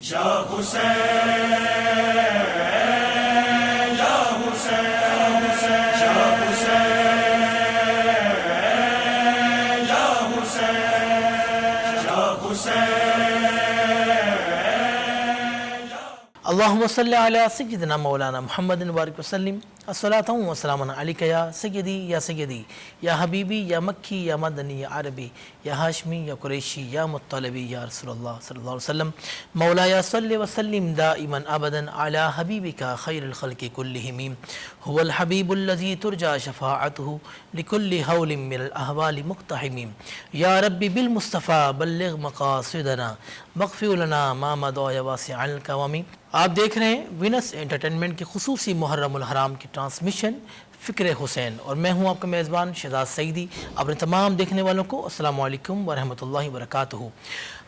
یا حسین یا حسین یا حسین یا حسین یا حسین. اللہم صلی علی سیدنا مولانا محمد وبارک وسلم. الصلاۃ والسلام علیک یا سیدی یا سیدی یا حبیبی یا مکی یا مدنی یا عربی یا ہاشمی یا قریشی یا مطلبی یا رسول اللہ صلی اللہ علیہ وسلم. مولایا صلی وسلم دائما ابدا علی حبیبک خیر الخلق کلہم. هو الحبیب الذی ترجى شفاعته لكل حول من الاحوال مقتحم. یا ربی بالمصطفیٰ بلغ مقاصدنا مغفر لنا ما مضى یا واسع الکرم. آپ دیکھ رہے ہیں وینس انٹرٹینمنٹ کی خصوصی محرم الحرام کی ٹرانسمیشن فکر حسین، اور میں ہوں آپ کا میزبان شہزاد سعیدی. اپنے تمام دیکھنے والوں کو السلام علیکم ورحمۃ اللہ وبرکاتہ.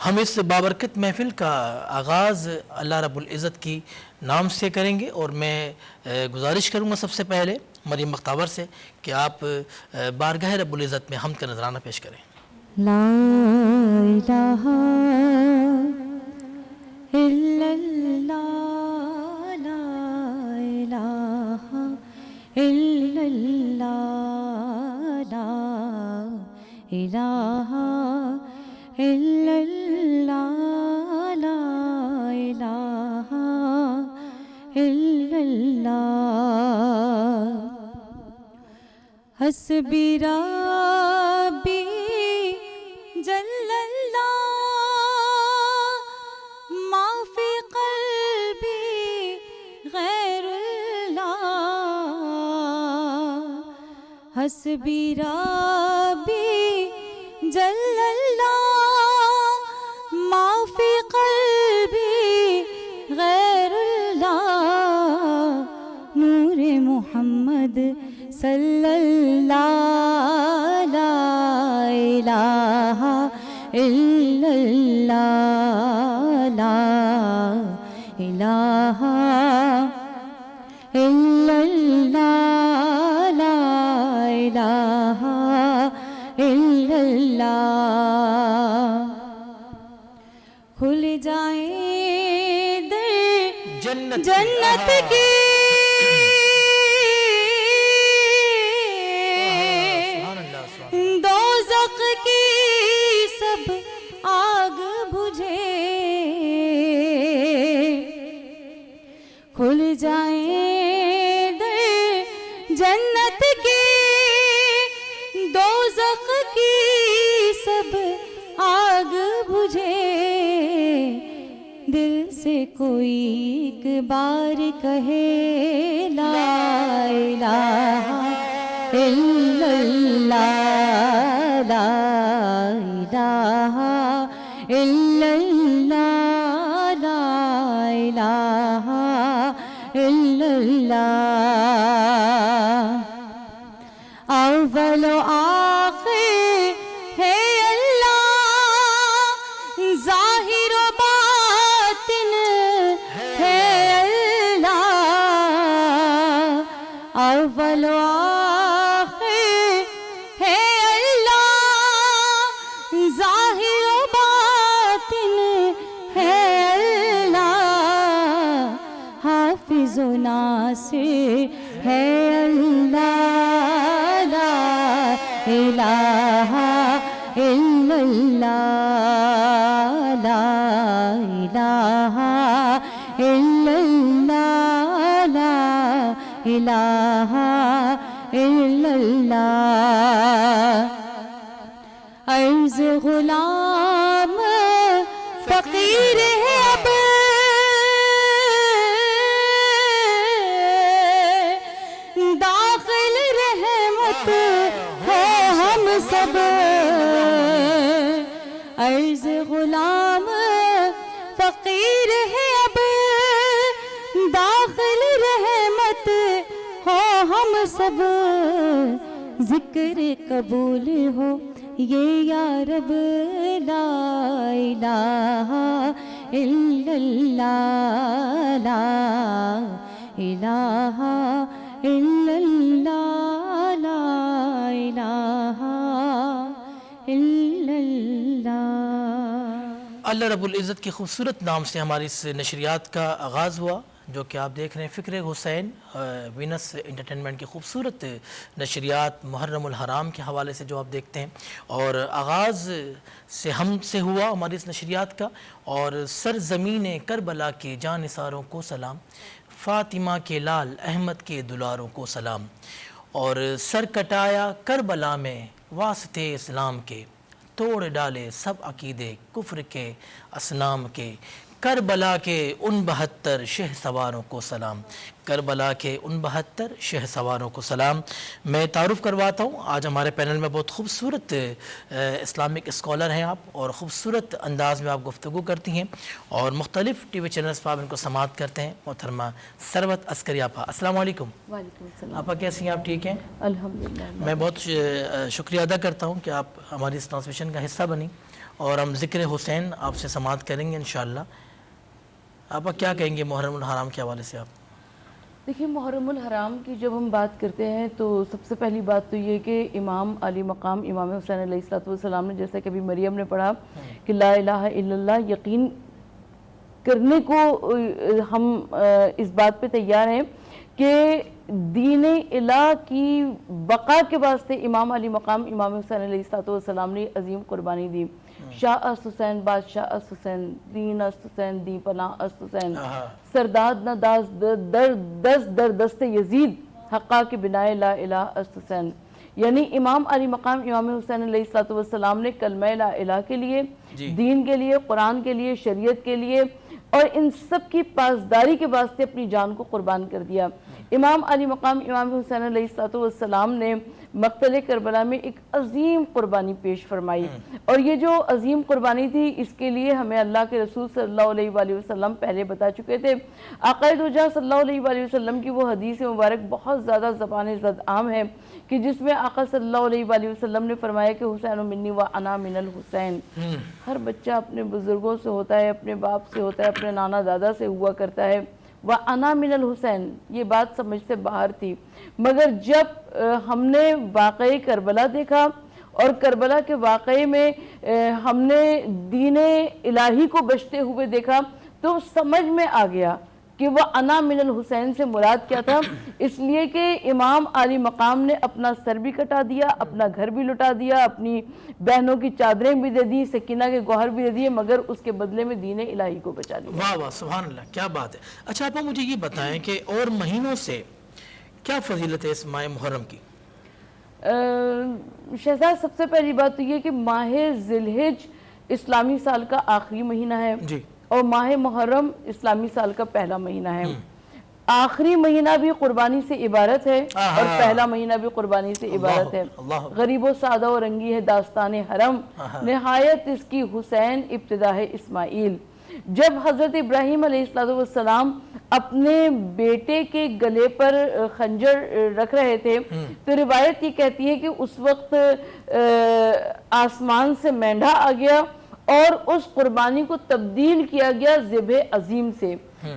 ہم اس بابرکت محفل کا آغاز اللہ رب العزت کی نام سے کریں گے، اور میں گزارش کروں گا سب سے پہلے مریم بختاور سے کہ آپ بارگاہ رب العزت میں حمد کا نذرانہ پیش کریں. لا الہ الا اللہ لا الہ الا اللہ لا الہ الا اللہ لا الہ الا اللہ. حسبی ربی جل اللہ ما فی قلبی غیر اللہ. حسبی ربی جل اللہ ما فی قلبی غیر اللہ. نور محمد صلی اللہ لا الہ الا اللہ لا الہ الا اللہ لا الہ الا اللہ. کھل جائیں در جنت کی دوزخ کی سب آگ بجھے. کھل جائیں در جنت کی دوزخ کی سب آگ بجھے. دل سے کوئی ایک بار کہے لا الہ الا اللہ لا الہ الا اللہ لا الہ الا اللہ. اول و آخر ہے اللہ، ظاہر و باطن ہے اللہ. اول و آخر ہے اللہ، ظاہر و باطن ہے اللہ. حافظ و ناصر ہے اللہ لا الہ الا اللہ لا الہ الا اللہ لا الہ الا اللہ. عرض غلام فقیر ہے اب، داخل رحمت ہے ہم سب. عرض غلام فقیر ہے اب، داخل رحمت ہو ہم سب. ذکر قبول ہو یہ یا رب لا الہ الا اللہ لا الہ الا اللہ لا الہ الا اللہ. اللہ رب العزت کے خوبصورت نام سے ہماری اس نشریات کا آغاز ہوا، جو کہ آپ دیکھ رہے ہیں فکر حسین وینس انٹرٹینمنٹ کی خوبصورت نشریات محرم الحرام کے حوالے سے جو آپ دیکھتے ہیں، اور آغاز سے ہم سے ہوا ہماری اس نشریات کا، اور سرزمین کربلا کے جاں نثاروں کو سلام، فاطمہ کے لال احمد کے دلاروں کو سلام، اور سر کٹایا کربلا میں واسطے اسلام کے، توڑ ڈالے سب عقیدے کفر کے اصنام کے، کربلا کے ان 72 شہ سواروں کو سلام، کربلا کے ان 72 شہ سواروں کو سلام۔ میں تعارف کرواتا ہوں، آج ہمارے پینل میں بہت خوبصورت اسلامک اسکالر ہیں آپ، اور خوبصورت انداز میں آپ گفتگو کرتی ہیں، اور مختلف ٹی وی چینلز پر آپ ان کو سماعت کرتے ہیں۔ محترمہ ثروت عسکری آپا، السلام علیکم۔ وعلیکم السلام۔ آپا کیسی ہیں آپ؟ ٹھیک ہیں؟ الحمدللہ۔ میں بہت شکریہ ادا کرتا ہوں کہ آپ ہماری اس ٹرانسمیشن کا حصہ بنی، اور ہم ذکر حسین آپ سے سماعت کریں گے انشاءاللہ۔ آپ کیا کہیں گے محرم الحرام کے حوالے سے؟ آپ دیکھیں، محرم الحرام کی جب ہم بات کرتے ہیں تو سب سے پہلی بات تو یہ کہ امام علی مقام امام حسین علیہ السلام نے، جیسا کہ ابھی مریم نے پڑھا کہ لا الہ الا اللہ، یقین کرنے کو ہم اس بات پہ تیار ہیں کہ دین الہ کی بقا کے واسطے امام علی مقام امام حسین علیہ السلام نے عظیم قربانی دی۔ شاہ است حسین بادشاہ است حسین، دین است حسین دی پناہ است حسین، سرداد نہ داز در دست یزید، حقا کے بنائے لا الہ است حسین۔ یعنی امام علی مقام امام حسین علیہ السلام نے کلمہ لا الہ کے لیے، دین کے لیے، قرآن کے لیے، شریعت کے لیے، اور ان سب کی پاسداری کے واسطے اپنی جان کو قربان کر دیا۔ امام علی مقام امام حسین علیہ السلام نے مقتل کربلا میں ایک عظیم قربانی پیش فرمائی، اور یہ جو عظیم قربانی تھی اس کے لیے ہمیں اللہ کے رسول صلی اللہ علیہ وآلہ وسلم پہلے بتا چکے تھے۔ آقا دو جہاں صلی اللہ علیہ وآلہ وسلم کی وہ حدیث مبارک بہت زیادہ زبان زد عام ہے کہ جس میں آقا صلی اللہ علیہ وآلہ وسلم نے فرمایا کہ حسین منی و انا من الحسین۔ ہر بچہ اپنے بزرگوں سے ہوتا ہے، اپنے باپ سے ہوتا ہے، اپنے نانا دادا سے ہوا کرتا ہے، وَأَنَا مِنَ الْحُسَيْن، یہ بات سمجھ سے باہر تھی۔ مگر جب ہم نے واقعی کربلا دیکھا، اور کربلا کے واقعے میں ہم نے دین الہی کو بچتے ہوئے دیکھا، تو سمجھ میں آ گیا کہ وہ انا من الحسین سے مراد کیا تھا۔ اس لیے کہ امام علی مقام نے اپنا سر بھی کٹا دیا، اپنا گھر بھی لٹا دیا، اپنی بہنوں کی چادریں بھی دے دی، سکینہ کے گوہر بھی دے دیے، مگر اس کے بدلے میں دین الہی کو بچا لیا۔ واہ واہ، سبحان اللہ، کیا بات ہے۔ اچھا آپ مجھے یہ بتائیں کہ اور مہینوں سے کیا فضیلت ہے اس ماہ محرم کی؟ شہزاد، سب سے پہلی بات تو یہ کہ ماہ ذی الحجہ اسلامی سال کا آخری مہینہ ہے، اور ماہ محرم اسلامی سال کا پہلا مہینہ ہے۔ آخری مہینہ بھی قربانی سے عبارت ہے، اور پہلا مہینہ بھی قربانی سے عبارت ہے۔ غریب و سادہ و رنگی ہے داستان حرم، نہایت اس کی حسین ابتدا ہے اسماعیل۔ جب حضرت ابراہیم علیہ السلام اپنے بیٹے کے گلے پر خنجر رکھ رہے تھے، تو روایت یہ کہتی ہے کہ اس وقت آسمان سے مینڈھا آ گیا، اور اس قربانی کو تبدیل کیا گیا ذبح عظیم سے۔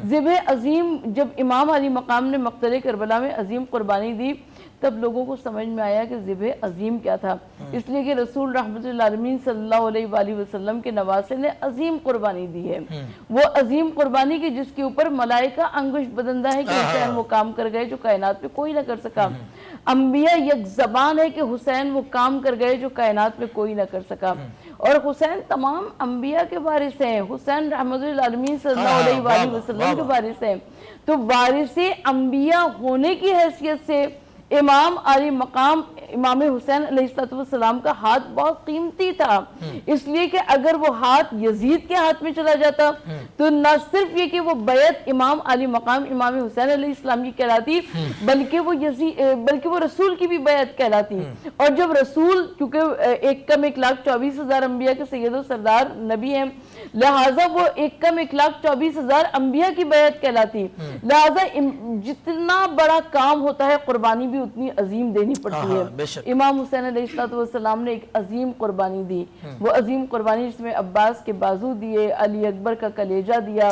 ذبح عظیم جب امام علی مقام نے مقتل کربلا میں عظیم قربانی دی، تب لوگوں کو سمجھ میں آیا کہ ذبح عظیم کیا تھا، اس لیے کہ رسول رحمت العالمین صلی اللہ علیہ وآلہ وسلم کے نواسے نے عظیم قربانی دی ہے۔ وہ عظیم قربانی کی جس کے اوپر ملائکہ انگوش بدندہ ہے کہ حسین وہ کام کر گئے جو کائنات میں کوئی نہ کر سکا۔ انبیاء یک زبان ہے کہ حسین وہ کام کر گئے جو کائنات میں کوئی نہ کر سکا، اور حسین تمام انبیاء کے وارث ہیں، حسین رحمت العالمین صلی اللہ علیہ وآلہ وسلم کے وارث ہیں۔ تو وارث انبیاء ہونے کی حیثیت سے امام علی مقام امام حسین علیہ السلام کا ہاتھ بہت قیمتی تھا، اس لیے کہ اگر وہ ہاتھ یزید کے ہاتھ میں چلا جاتا تو نہ صرف یہ کہ وہ بیعت امام علی مقام امام حسین علیہ السلام کی کہلاتی، بلکہ وہ رسول کی بھی بیعت کہلاتی۔ اور جب رسول، کیونکہ 1,24,000 انبیاء کے سید و سردار نبی ہیں، لہٰذا وہ 1,24,000 انبیاء کی بیعت کہلاتی، لہٰذا جتنا بڑا کام ہوتا ہے قربانی بھی اتنی عظیم دینی پڑتی ہے۔ امام حسین علیہ السلام نے ایک عظیم قربانی دی، وہ عظیم قربانی جس میں عباس کے بازو دیے، علی اکبر کا کلیجہ دیا،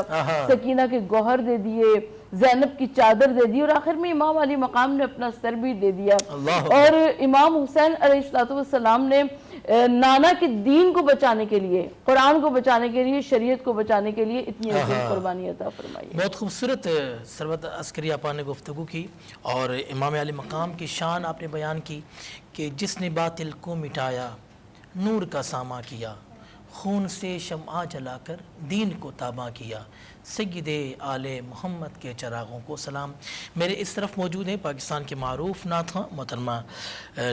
سکینہ کے گوہر دے دیے، زینب کی چادر دے دی، اور آخر میں امام علی مقام نے اپنا سر بھی دے دیا۔ اور امام حسین علیہ السلام نے نانا کے دین کو بچانے کے لیے، قرآن کو بچانے کے لیے، شریعت کو بچانے کے لیے اتنی عظیم قربانی عطا فرمائی ہے۔ بہت خوبصورت ثروت عسکری آپا نے گفتگو کی اور امام علی مقام کی شان آپ نے بیان کی کہ جس نے باطل کو مٹایا، نور کا ساماں کیا، خون سے شمع جلا کر دین کو تاباں کیا، سید آل محمد کے چراغوں کو سلام۔ میرے اس طرف موجود ہیں پاکستان کے معروف نعت خواں محترمہ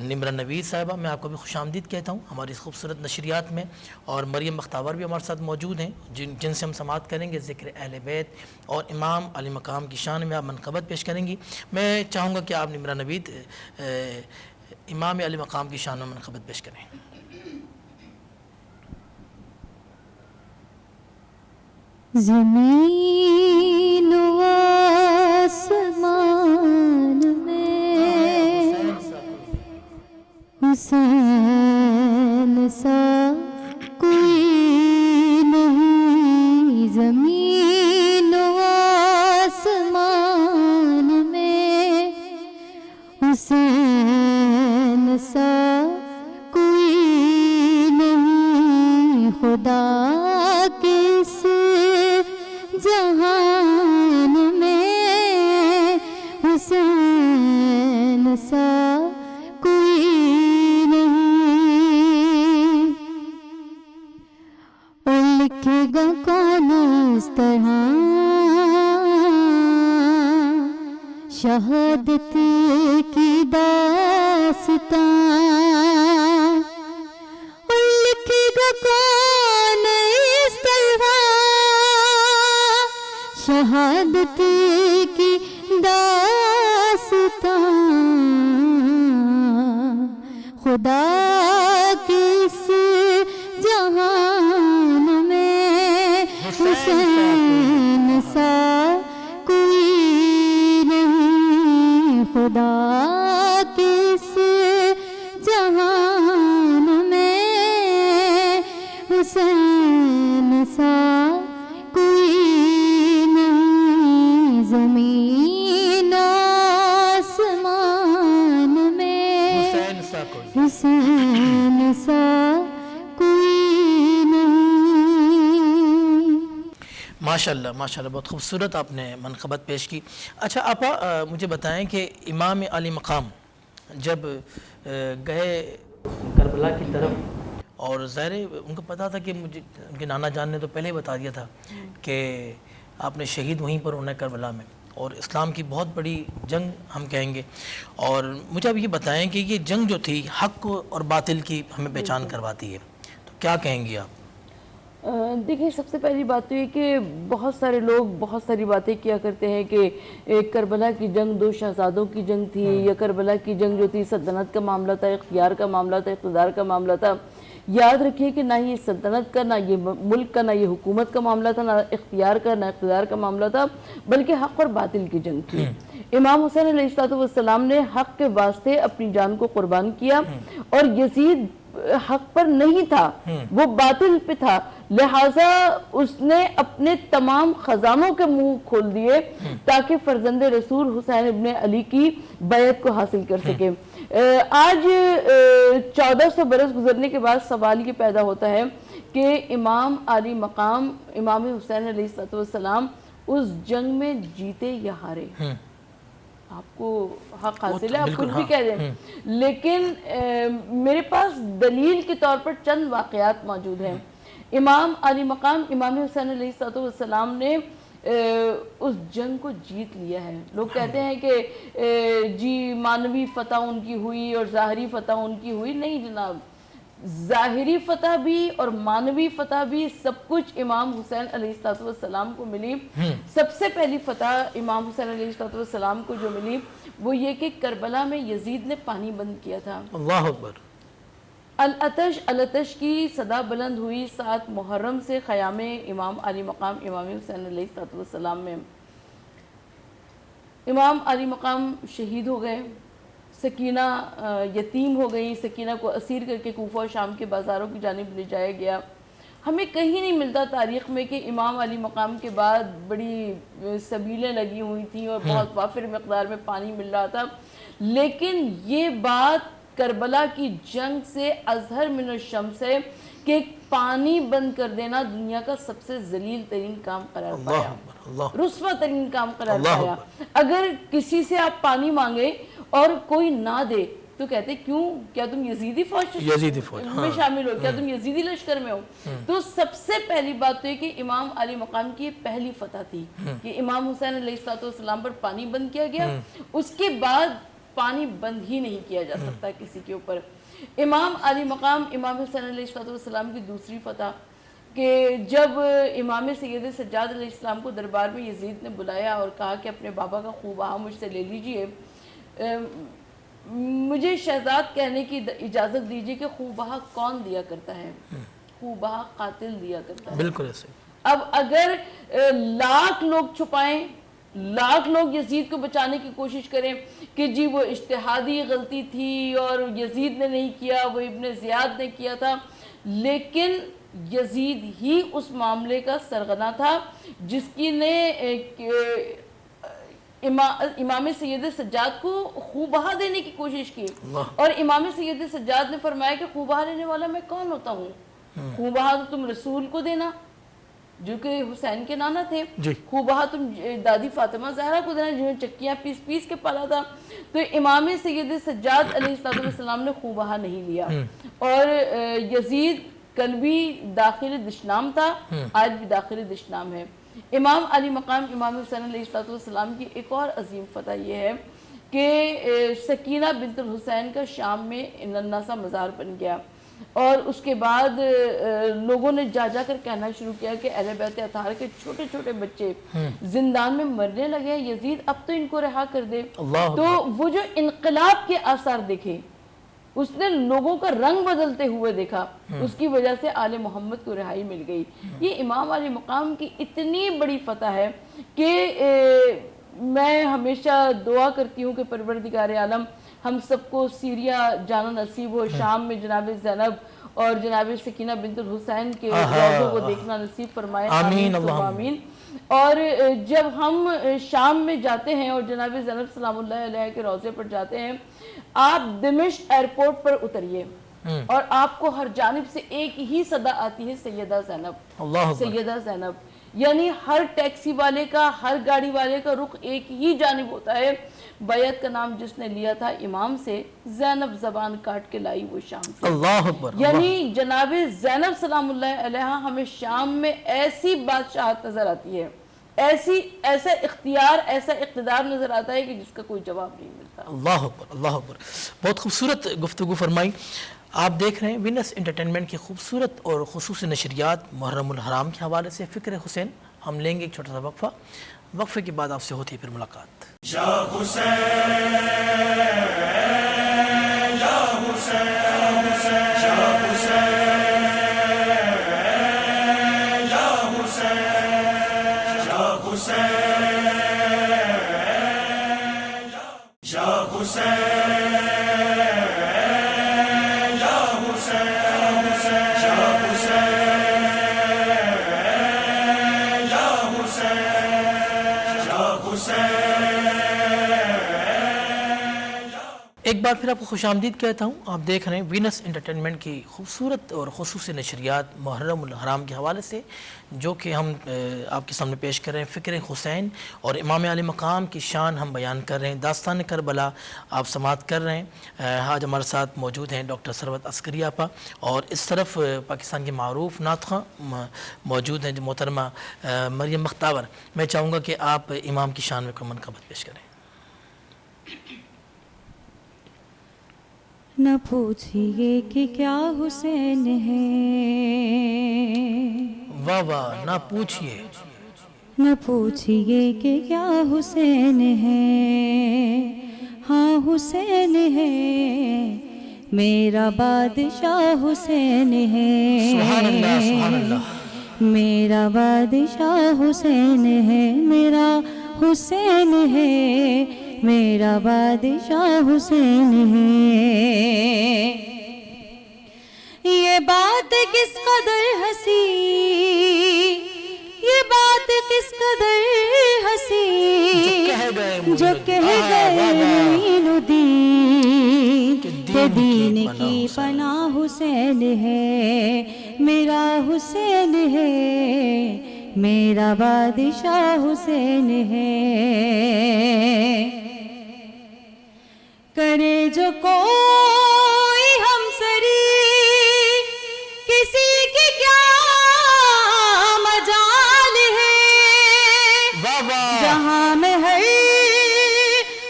نمرہ نوید صاحبہ، میں آپ کو بھی خوش آمدید کہتا ہوں ہماری اس خوبصورت نشریات میں، اور مریم بختاور بھی ہمارے ساتھ موجود ہیں جن سے ہم سماعت کریں گے ذکر اہل بیت اور امام علی مقام کی شان میں آپ منقبت پیش کریں گی۔ میں چاہوں گا کہ آپ نمرہ نوید امام علی مقام کی شان میں منقبت پیش کریں۔ زمین و آسمان میں حسین سا کوئی نہیں، زمین و آسمان میں حسین سا کوئی نہیں، خدا کس جہان میں حسین سا کوئی نہیں، اور لکھے گا کون اس طرح شہادت کی داستان، اور لکھے گا کون اس طرح شہادت کی داستان، خدا کس جہان میں حسین سا کوئی نہیں، خدا کس جہان میں حسین سا کوئی نہیں، زمین آسمان میں حسین سا کوئی حسین سا کوئی نہیں۔ ماشاءاللہ ماشاءاللہ، بہت خوبصورت آپ نے منقبت پیش کی۔ اچھا آپا مجھے بتائیں کہ امام علی مقام جب گئے کربلا کی طرف، اور ظاہر ان کو پتا تھا کہ مجھے ان کے نانا جان نے تو پہلے ہی بتا دیا تھا کہ آپ نے شہید وہیں پر ہونا ہے کربلا میں، اور اسلام کی بہت بڑی جنگ ہم کہیں گے، اور مجھے اب یہ بتائیں کہ یہ جنگ جو تھی حق اور باطل کی ہمیں پہچان کرواتی ہے، تو کیا کہیں گی آپ؟ دیکھیں سب سے پہلی بات تو یہ کہ بہت سارے لوگ بہت ساری باتیں کیا کرتے ہیں کہ ایک کربلا کی جنگ دو شہزادوں کی جنگ تھی، یا کربلا کی جنگ جو تھی سلطنت کا معاملہ تھا، اختیار کا معاملہ تھا، اقتدار کا معاملہ تھا۔ یاد رکھیے کہ نہ یہ سلطنت کا، نہ یہ ملک کا، نہ یہ حکومت کا معاملہ تھا، نہ اختیار کا، نہ اقتدار کا معاملہ تھا، بلکہ حق اور باطل کی جنگ تھی۔ امام حسین علیہ السلام نے حق کے واسطے اپنی جان کو قربان کیا، اور یزید حق پر نہیں تھا، وہ باطل پہ تھا، لہٰذا اس نے اپنے تمام خزانوں کے منہ کھول دیے تاکہ فرزند رسول حسین ابن علی کی بیعت کو حاصل کر سکے۔ آج 1400 برس گزرنے کے بعد سوال یہ پیدا ہوتا ہے کہ امام علی مقام امام حسین علیہ السلام اس جنگ میں جیتے یا ہارے؟ آپ کو حق حاصل ہے، آپ کچھ بھی کہہ دیں، لیکن میرے پاس دلیل کے طور پر چند واقعات موجود ہیں۔ امام علی مقام امام حسین علیہ السلام نے اس جنگ کو جیت لیا ہے۔ لوگ کہتے ہیں کہ جی مانوی فتح ان کی ہوئی اور ظاہری فتح ان کی ہوئی، نہیں جناب، ظاہری فتح بھی اور مانوی فتح بھی سب کچھ امام حسین علیہ السلام کو ملی۔ سب سے پہلی فتح امام حسین علیہ السلام کو جو ملی وہ یہ کہ کربلا میں یزید نے پانی بند کیا تھا۔ اللہ اکبر۔ العطش العطش کی صدا بلند ہوئی 7 محرم سے خیام امام علی مقام امام حسین علیہ السلام میں۔ امام علی مقام شہید ہو گئے، سکینہ یتیم ہو گئی، سکینہ کو اسیر کر کے کوفہ و شام کے بازاروں کی جانب لے جایا گیا۔ ہمیں کہیں نہیں ملتا تاریخ میں کہ امام علی مقام کے بعد بڑی سبیلیں لگی ہوئی تھیں اور بہت وافر مقدار میں پانی مل رہا تھا، لیکن یہ بات کربلا کی جنگ سے اظہر من الشمس ہے کہ پانی بند کر دینا دنیا کا سب سے ذلیل ترین کام قرار پایا، رسوا ترین کام قرار پایا۔ اگر کسی سے آپ پانی مانگے اور کوئی نہ دے تو کہتے کیوں، کیا تم یزیدی فوج میں شامل ہو، کیا تم یزیدی لشکر میں ہو؟ تو سب سے پہلی بات تو یہ کہ امام علی مقام کی پہلی فتح تھی کہ امام حسین علیہ السلام پر پانی بند کیا گیا، اس کے بعد پانی بند ہی نہیں کیا جا سکتا کسی کے اوپر۔ امام علی مقام امام حسین علیہ السلام کی دوسری فتح کہ جب امام سید سجاد علیہ السلام کو دربار میں یزید نے بلایا اور کہا کہ اپنے بابا کا خوب بہا مجھ سے لے لیجئے، مجھے شہزاد کہنے کی اجازت دیجئے کہ خوب بہا کون دیا کرتا ہے؟ خوب بہا قاتل دیا کرتا ہے۔ بالکل ایسے۔ اب اگر لاکھ لوگ چھپائیں، لاکھ لوگ یزید کو بچانے کی کوشش کریں کہ جی وہ اجتہادی غلطی تھی اور یزید نے نہیں کیا، وہ ابن زیاد نے کیا تھا، لیکن یزید ہی اس معاملے کا سرغنہ تھا جس کی نے امام سید سجاد کو خوب بہا دینے کی کوشش کی، اور امام سید سجاد نے فرمایا کہ خوب بہا لینے والا میں کون ہوتا ہوں؟ خوب بہا تو تم رسول کو دینا جو کہ حسین کے نانا تھے، خوب بہا تم دادی فاطمہ زہرا کو دینا جنہوں نے چکیاں پیس پیس کے پالا تھا۔ تو امام سید سجاد علیہ السلام نے خوب بہا نہیں لیا، اور یزید کل بھی داخل دشنام تھا، آج بھی داخل دشنام ہے۔ امام علی مقام امام حسین علیہ السلام کی ایک اور عظیم فتح یہ ہے کہ سکینہ بنت الحسین کا شام میں ننھا سا مزار بن گیا، اور اس کے بعد لوگوں نے جا کر کہنا شروع کیا کہ اہل بیت اطہار کے چھوٹے چھوٹے بچے زندان میں مرنے لگے ہیں، یزید اب تو ان کو رہا کر دے۔ تو وہ جو انقلاب کے آثار دیکھے، اس نے لوگوں کا رنگ بدلتے ہوئے دیکھا، اس کی وجہ سے آل محمد کو رہائی مل گئی۔ یہ امام علی مقام کی اتنی بڑی فتح ہے کہ میں ہمیشہ دعا کرتی ہوں کہ پروردگار عالم ہم سب کو سیریا جانا نصیب ہو، شام میں جناب زینب اور جناب سکینہ بنت الحسین کے روضوں کو دیکھنا نصیب فرمائے، آمین آمین۔ اور جب ہم شام میں جاتے ہیں اور جناب زینب سلام اللہ علیہ کے روضے پر جاتے ہیں، آپ دمشق ایئرپورٹ پر اتریے اور آپ کو ہر جانب سے ایک ہی صدا آتی ہے، سیدہ زینب، سیدہ زینب۔ یعنی ہر ٹیکسی والے کا، ہر گاڑی والے کا رخ ایک ہی جانب ہوتا ہے۔ بیعت کا نام جس نے لیا تھا امام سے، زینب زبان کاٹ کے لائی وہ شام سے۔ اللہ اکبر۔ یعنی جناب زینب سلام اللہ علیہ ہمیں شام میں ایسی بادشاہت نظر آتی ہے، ایسا اختیار، ایسا اقتدار نظر آتا ہے کہ جس کا کوئی جواب نہیں ملتا۔ اللہ اکبر، اللہ اکبر۔ بہت خوبصورت گفتگو فرمائی۔ آپ دیکھ رہے ہیں وینس انٹرٹینمنٹ کی خوبصورت اور خصوصی نشریات محرم الحرام کے حوالے سے فکر حسین۔ ہم لیں گے ایک چھوٹا سا وقفہ، وقفے کے بعد آپ سے ہوتی ہے پھر ملاقات۔ یا حسین یا حسین یا حسین یا حسین یا حسین یا حسین ایک بار پھر آپ کو خوش آمدید کہتا ہوں۔ آپ دیکھ رہے ہیں وینس انٹرٹینمنٹ کی خوبصورت اور خصوصی نشریات محرم الحرام کے حوالے سے، جو کہ ہم آپ کے سامنے پیش کر رہے ہیں فکر حسین اور امام علی مقام کی شان ہم بیان کر رہے ہیں، داستان کربلا آپ سماعت کر رہے ہیں۔ آج ہمارے ساتھ موجود ہیں ڈاکٹر ثروت عسکری آپا، اور اس طرف پاکستان کے معروف نعت خواں موجود ہیں جو محترمہ مریم مختاور۔ میں چاہوں گا کہ آپ امام کی شان میں کوئی منقبت پیش کریں۔ نہ پوچھئے کہ کیا حسین ہے، واہ واہ، نہ پوچھئے، نہ پوچھئے کہ کیا حسین ہے، ہاں حسین ہے میرا بادشاہ، حسین ہے سبحان اللہ سبحان اللہ، میرا بادشاہ حسین ہے، میرا حسین ہے میرا بادشاہ حسین ہے۔ یہ بات کس قدر ہنسی، یہ بات کس قدر ہنسی، کہہ گئے جو کہہ گئے معین الدین کہ دین کی پناہ حسین ہے، میرا حسین ہے، میرا بادشاہ حسین ہے۔ کرے جو کوئی ہم سری کسی کی کیا مجال ہے، جہاں میں ہر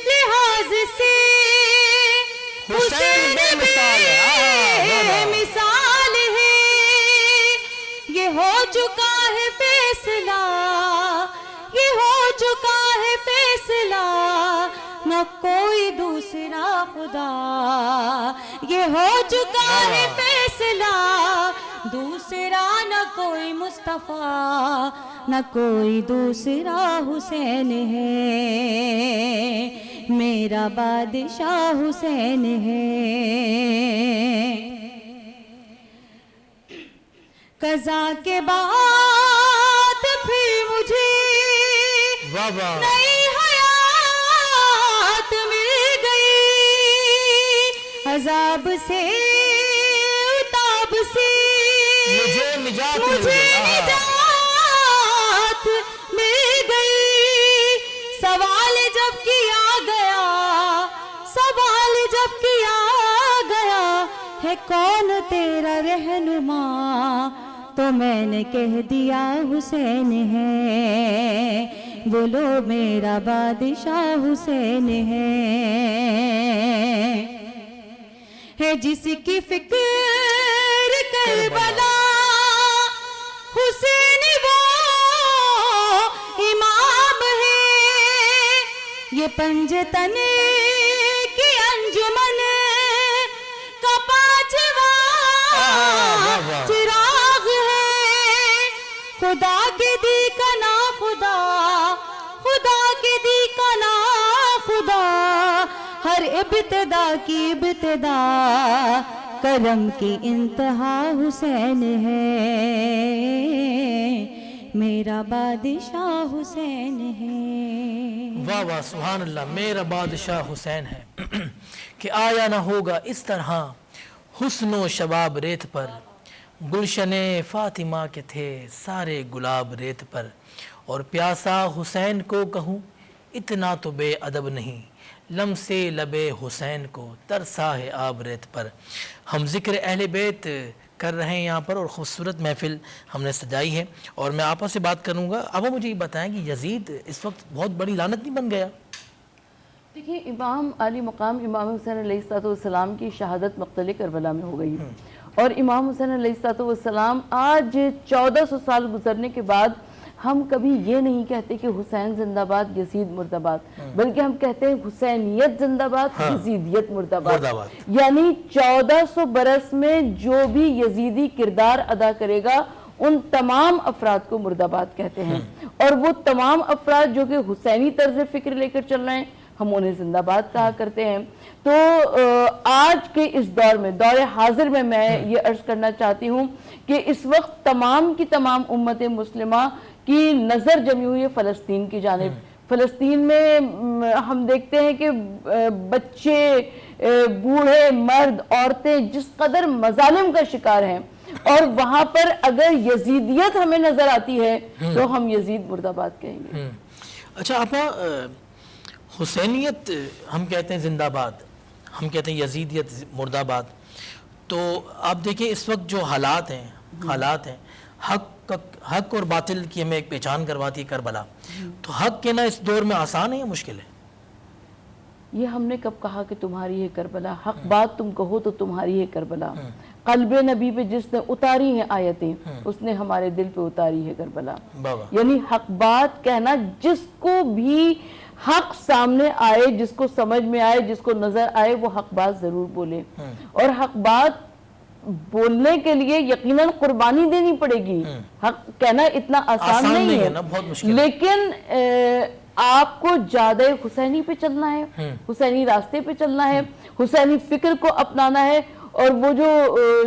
لحاظ سے حسین بے مثال ہے۔ یہ ہو چکا ہے فیصلہ، یہ ہو چکا ہے فیصلہ، نہ کوئی دوسرا خدا، یہ ہو چکا ہے فیصلہ، دوسرا نہ کوئی مصطفیٰ، نہ کوئی دوسرا حسین ہے، میرا بادشاہ حسین ہے۔ قضا کے بعد پھر مجھے نئی حیات مل گئی، عذاب سے عتاب سے مجھے نجات مل گئی۔ سوال جب کیا گیا، سوال جب کیا گیا ہے کون تیرا رہنما، تو میں نے کہہ دیا حسین ہے، بولو میرا بادشاہ حسین ہے جس کی فکر کربلا، حسین وہ امام ہے۔ یہ پنجتن کی انجمن کا پانچواں چراغ ہے، خدا کے دی کا نا خدا، خدا کے دی کا نا خدا، ہر ابتدا کی ابتدا، کرم کی انتہا حسین ہے، میرا بادشاہ حسین ہے۔ واہ واہ سبحان اللہ، میرا بادشاہ حسین ہے کہ آیا نہ ہوگا اس طرح حسن و شباب ریت پر، گلشن فاطمہ کے تھے سارے گلاب ریت پر، اور پیاسا حسین کو کہوں اتنا تو بے ادب نہیں، لمس لب حسین کو ترسا ہے آب ریت پر۔ ہم ذکر اہل بیت کر رہے ہیں یہاں پر، اور خوبصورت محفل ہم نے سجائی ہے، اور میں آپا سے بات کروں گا۔ اب مجھے یہ بتائیں کہ یزید اس وقت بہت بڑی لعنت نہیں بن گیا؟ دیکھیے، امام علی مقام امام حسین علیہ السلام کی شہادت مقتل کربلا میں ہو گئی، اور امام حسین علیہ السلام آج 1400 سال گزرنے کے بعد ہم کبھی یہ نہیں کہتے کہ حسین زندہ باد یزید مردہ باد، بلکہ ہم کہتے ہیں حسینیت زندہ باد یزیدیت مردہ باد۔ یعنی 1400 برس میں جو بھی یزیدی کردار ادا کرے گا ان تمام افراد کو مردہ باد کہتے ہیں، اور وہ تمام افراد جو کہ حسینی طرز فکر لے کر چل رہے ہیں ہم انہیں زندہ باد کہا کرتے ہیں۔ تو آج کے اس دور میں، دور حاضر میں یہ عرض کرنا چاہتی ہوں کہ اس وقت تمام کی تمام امت مسلمہ کی نظر جمی ہوئی ہے فلسطین کی جانب۔ فلسطین میں ہم دیکھتے ہیں کہ بچے، بوڑھے، مرد، عورتیں جس قدر مظالم کا شکار ہیں، اور وہاں پر اگر یزیدیت ہمیں نظر آتی ہے تو ہم یزید مردہ باد کہیں گے۔ اچھا آپا، حسینیت ہم کہتے ہیں زندہ باد، ہم کہتے ہیں یزیدیت مردہ باد، تو آپ دیکھیں اس وقت جو حالات ہیں حق اور باطل کی ہمیں ایک پہچان کرواتی ہے کربلا، تو حق کہنا اس دور میں آسان ہے یا مشکل ہے؟ یہ ہم نے کب کہا کہ تمہاری ہے کربلا؟ حق بات تم کہو تو تمہاری ہے کربلا۔ قلب نبی پہ جس نے اتاری ہیں آیتیں، اس نے ہمارے دل پہ اتاری ہے کربلا۔ یعنی حق بات کہنا، جس کو بھی حق سامنے آئے، جس کو سمجھ میں آئے، جس کو نظر آئے، وہ حق بات ضرور بولے، اور حق بات بولنے کے لیے یقیناً قربانی دینی پڑے گی۔ حق کہنا اتنا آسان نہیں ہے، لیکن آپ کو زیادہ حسینی پہ چلنا ہے، حسینی راستے پہ چلنا ہے، حسینی فکر کو اپنانا ہے، اور وہ جو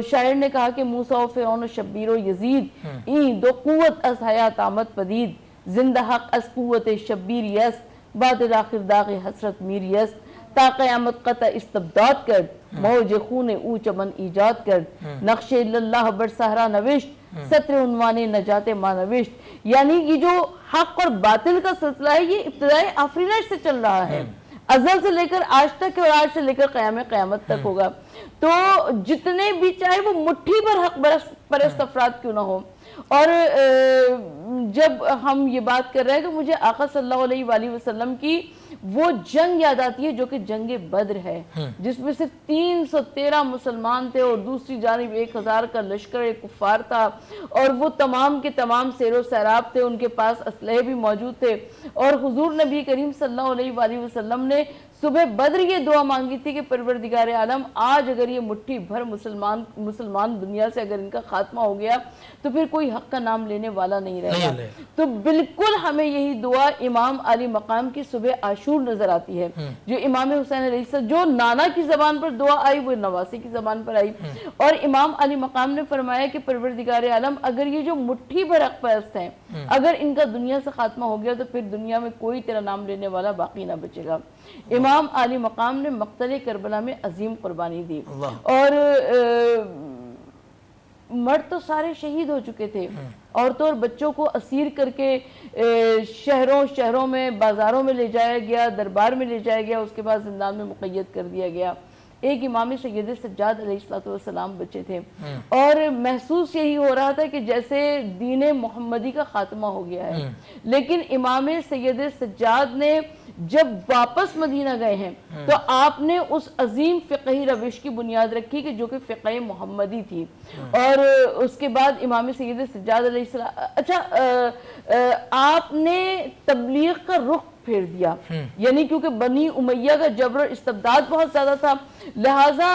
شاعر نے کہا کہ موسیٰ و فرعون و شبیر و یزید این دو قوت از حیات آمد پدید، زندہ حق از قوت شبیر یست باطل آخر داغ حسرت میری است تا قیامت قطع استبداد کرد موج خون او چمن ایجاد کرد نقش اللہ بر صحرا نوشت سطر عنوان نجات ماں نوشت. یعنی یہ جو حق اور باطل کا سلسلہ ہے یہ ابتدائی آفرینش سے چل رہا ہے, ازل سے لے کر آج تک اور آج سے لے کر قیامت تک ہوگا. تو جتنے بھی چاہے وہ مٹھی پر حق پرست افراد کیوں نہ ہو. اور جب ہم یہ بات کر رہے ہیں تو مجھے آقا صلی اللہ علیہ وآلہ وسلم کی وہ جنگ یاد آتی ہے جو کہ جنگ بدر ہے, جس میں صرف 313 مسلمان تھے اور دوسری جانب 1000 کا لشکر کفار تھا, اور وہ تمام کے تمام سیر و سیراب تھے, ان کے پاس اسلحے بھی موجود تھے. اور حضور نبی کریم صلی اللہ علیہ وآلہ وسلم نے صبح بدر یہ دعا مانگی تھی کہ پروردگار عالم آج اگر یہ مٹھی بھر مسلمان دنیا سے اگر ان کا خاتمہ ہو گیا تو پھر کوئی حق کا نام لینے والا نہیں رہے گا. تو بالکل ہمیں یہی دعا امام علی مقام کی صبح عاشور نظر آتی ہے, جو امام حسین علیہ السلام جو نانا کی زبان پر دعا آئی وہ نواسی کی زبان پر آئی. اور امام علی مقام نے فرمایا کہ پروردگار عالم اگر یہ جو مٹھی بھر حق پرست ہیں اگر ان کا دنیا سے خاتمہ ہو گیا تو پھر دنیا میں کوئی تیرا نام لینے والا باقی نہ بچے گا. امام علی مقام نے مقتل کربلا میں عظیم قربانی دی, اور مرد تو سارے شہید ہو چکے تھے, عورتوں اور بچوں کو اسیر کر کے شہروں میں بازاروں میں لے جایا گیا, دربار میں لے جایا گیا, اس کے بعد زندان میں مقید کر دیا گیا. ایک امام سید سجاد علیہ السلام بچے تھے, اور محسوس یہی ہو رہا تھا کہ جیسے دین محمدی کا خاتمہ ہو گیا ہے. لیکن امام سید سجاد نے جب واپس مدینہ گئے ہیں تو آپ نے اس عظیم فقہی روش کی بنیاد رکھی کہ جو کہ فقہ محمدی تھی. اور اس کے بعد امام سید سجاد علیہ السلام, اچھا آپ نے تبلیغ کا رخ پھیر دیا, یعنی کیونکہ بنی امیہ کا جبر اور استبداد بہت زیادہ تھا, لہٰذا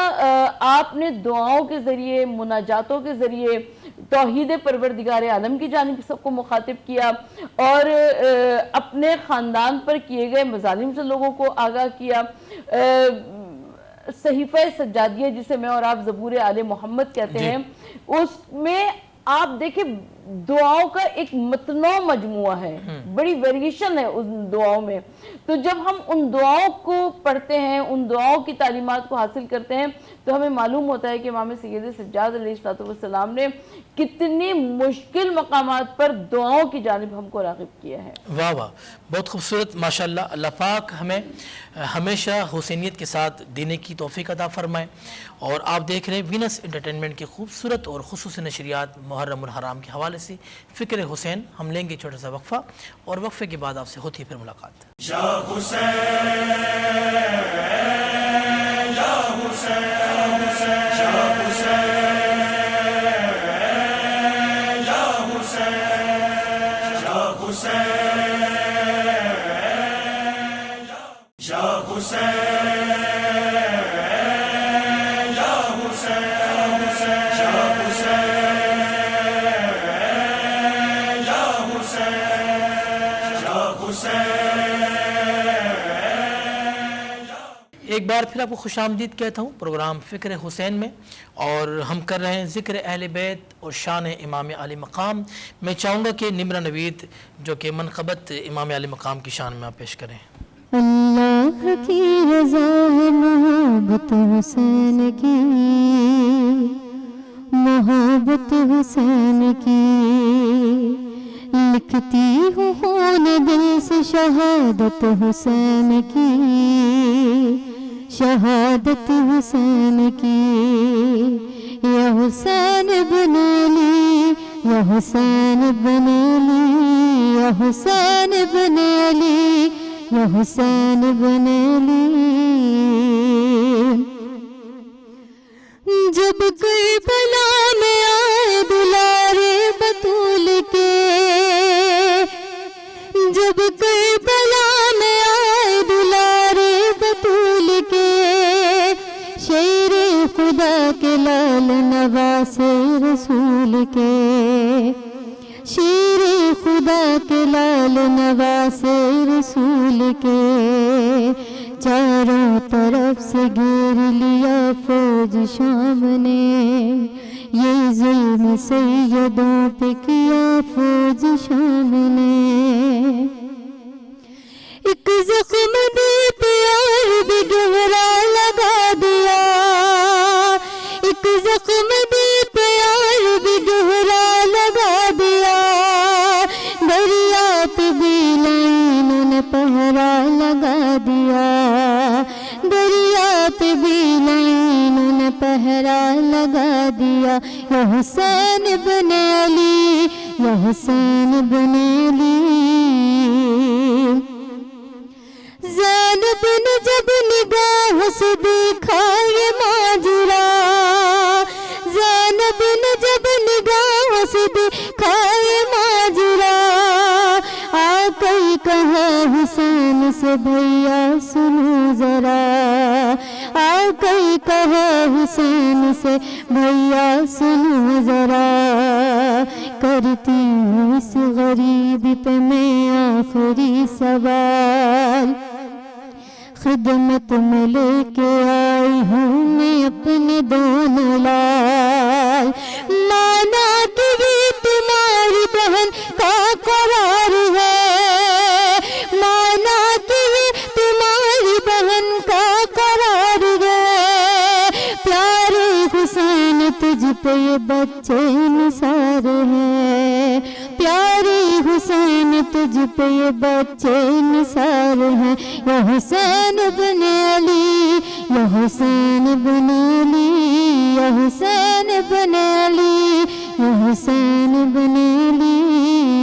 آپ نے دعاؤں کے ذریعے, مناجاتوں کے ذریعے توحید پروردگار عالم کی جانب سب کو مخاطب کیا, اور اپنے خاندان پر کیے گئے مظالم سے لوگوں کو آگاہ کیا. صحیفہ سجادیہ جسے میں اور آپ زبور آل محمد کہتے ہیں, اس میں آپ دیکھیں دعاؤں کا ایک متنوع مجموعہ ہے, بڑی ویریشن ہے ان دعاؤں میں. تو جب ہم ان دعاؤں کو پڑھتے ہیں, ان دعاؤں کی تعلیمات کو حاصل کرتے ہیں, تو ہمیں معلوم ہوتا ہے کہ امام سید سجاد علیہ السلام نے کتنی مشکل مقامات پر دعاؤں کی جانب ہم کو راغب کیا ہے. واہ واہ, بہت خوبصورت ماشاءاللہ. اللہ پاک ہمیں ہمیشہ حسینیت کے ساتھ دینے کی توفیق عطا فرمائے. اور آپ دیکھ رہے ہیں وینس انٹرٹینمنٹ کی خوبصورت اور خصوصی نشریات محرم الحرام کے حوالے سے فکر حسین. ہم لیں گے چھوٹا سا وقفہ, اور وقفے کے بعد آپ سے ہوتی ہے پھر ملاقات. یا حسین یا حسین یا حسین یا حسین یا حسین یا حسین ایک بار پھر آپ کو خوش آمدید کہتا ہوں پروگرام فکر حسین میں, اور ہم کر رہے ہیں ذکر اہل بیت اور شان امام علی مقام. میں چاہوں گا کہ نمرہ نوید جو کہ منقبت امام علی مقام کی شان میں آپ پیش کریں. اللہ کی رضا ہے محبت حسین کی, محبت حسین کی, لکھتی ہوں خون دل سے شہادت حسین کی, شہادت حسین کی. یا حسین بن علی, یا حسین بن علی, یا حسین بن علی, یا حسین بن علی. جب کربلا میں آئے دلارے بطول کے, جب کربلا میں آئے دلارے بطول کے, شیر خدا کے لال نواز رسول کے, شیر خدا کے لال نواز رسول کے, چاروں طرف سے گھیر لیا فوج شام نے, یہ ظلم سیدوں پہ کیا فوج شام نے. ایک حسین بن علی زینب نے جب نگاہ سے دیکھا یہ ماجرا زینب نے جب نگاہ سے دیکھا یہ ماجرا آ کر کہا حسین سے بھیا سنو ذرا آ کر کہا حسین سے بھیا سنو ذرا کرتی ہوں اس غریب پہ میں آخری سوال خدمت میں لے کے آئی ہوں میں اپنے دونوں لال مانا کہ یہ تمہاری بہن کا قرار ہے مانا کہ یہ تمہاری بہن کا قرار ہے پیارے حسین تجھ پہ یہ بچے نثار ہیں پیارے حسین تجھ پہ یہ بچے نثار ہیں یا حسین بن علی یا حسین بن علی یا حسین بن علی یا حسین بن علی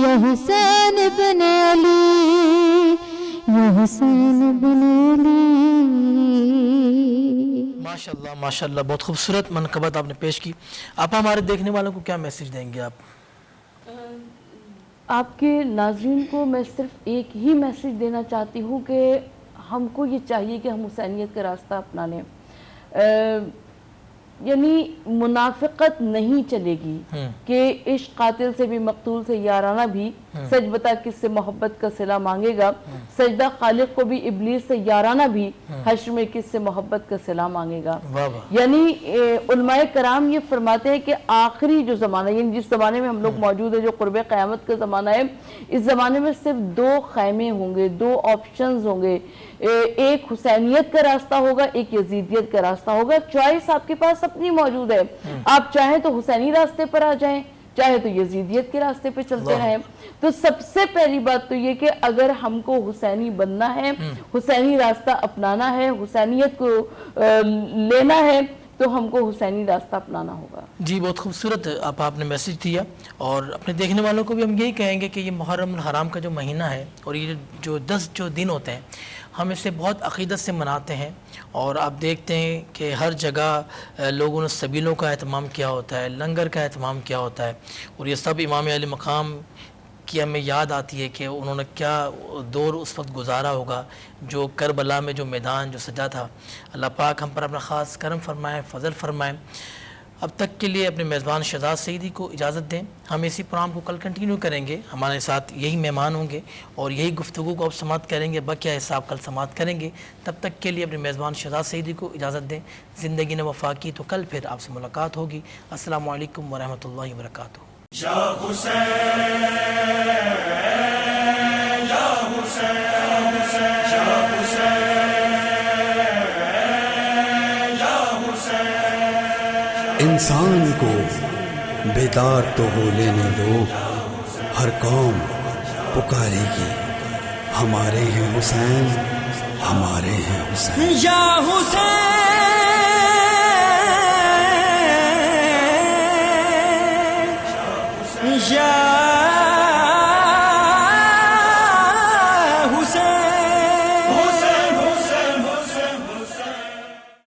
یا حسین بن علی یا حسین بن علی. ماشاءاللہ ماشاءاللہ بہت خوبصورت منقبت آپ نے پیش کی. آپ ہمارے دیکھنے والوں کو کیا میسیج دیں گے؟ آپ کے ناظرین کو میں صرف ایک ہی میسیج دینا چاہتی ہوں کہ ہم کو یہ چاہیے کہ ہم حسینیت کا راستہ اپنا لیں. یعنی منافقت نہیں چلے گی کہ عشق قاتل سے بھی مقتول سے یارانہ بھی سچ بتا کس سے محبت کا صلہ مانگے گا سجدہ خالق کو بھی ابلیس سے یارانہ بھی حشر میں کس سے محبت کا صلہ مانگے گا. یعنی علماء کرام یہ فرماتے ہیں کہ آخری جو زمانہ یعنی جس زمانے میں ہم لوگ موجود ہیں جو قرب قیامت کا زمانہ ہے اس زمانے میں صرف دو خیمے ہوں گے دو آپشنز ہوں گے ایک حسینیت کا راستہ ہوگا ایک یزیدیت کا راستہ ہوگا. چوائس آپ کے پاس اپنی موجود ہے آپ چاہیں تو حسینی راستے پر آ جائیں چاہے تو یزیدیت کے راستے پہ چلتے رہیں. تو سب سے پہلی بات تو یہ کہ اگر ہم کو حسینی بننا ہے حسینی راستہ اپنانا ہے حسینیت کو لینا ہے تو ہم کو حسینی راستہ اپنانا ہوگا. جی بہت خوبصورت آپ نے میسیج دیا اور اپنے دیکھنے والوں کو بھی ہم یہی کہیں گے کہ یہ محرم الحرام کا جو مہینہ ہے اور یہ جو 10 جو دن ہوتے ہیں ہم اسے بہت عقیدت سے مناتے ہیں اور آپ دیکھتے ہیں کہ ہر جگہ لوگوں نے سبیلوں کا اہتمام کیا ہوتا ہے لنگر کا اہتمام کیا ہوتا ہے اور یہ سب امام علی مقام کی ہمیں یاد آتی ہے کہ انہوں نے کیا دور اس وقت گزارا ہوگا جو کربلا میں جو میدان جو سجا تھا. اللہ پاک ہم پر اپنا خاص کرم فرمائے فضل فرمائے. اب تک کے لیے اپنے میزبان شہزاد سعیدی کو اجازت دیں. ہم اسی پروگرام کو کل کنٹینیو کریں گے ہمارے ساتھ یہی مہمان ہوں گے اور یہی گفتگو کو اب سماعت کریں گے بقیہ حساب کل سماعت کریں گے. تب تک کے لیے اپنے میزبان شہزاد سعیدی کو اجازت دیں. زندگی نے وفا کی تو کل پھر آپ سے ملاقات ہوگی. السلام علیکم ورحمۃ اللہ وبرکاتہ. یا حسین یا حسین یا حسین یا حسین. انسان کو بیدار تو ہو لینے دو ہر قوم پکارے گی ہمارے ہیں حسین ہمارے ہیں حسین. یا حسین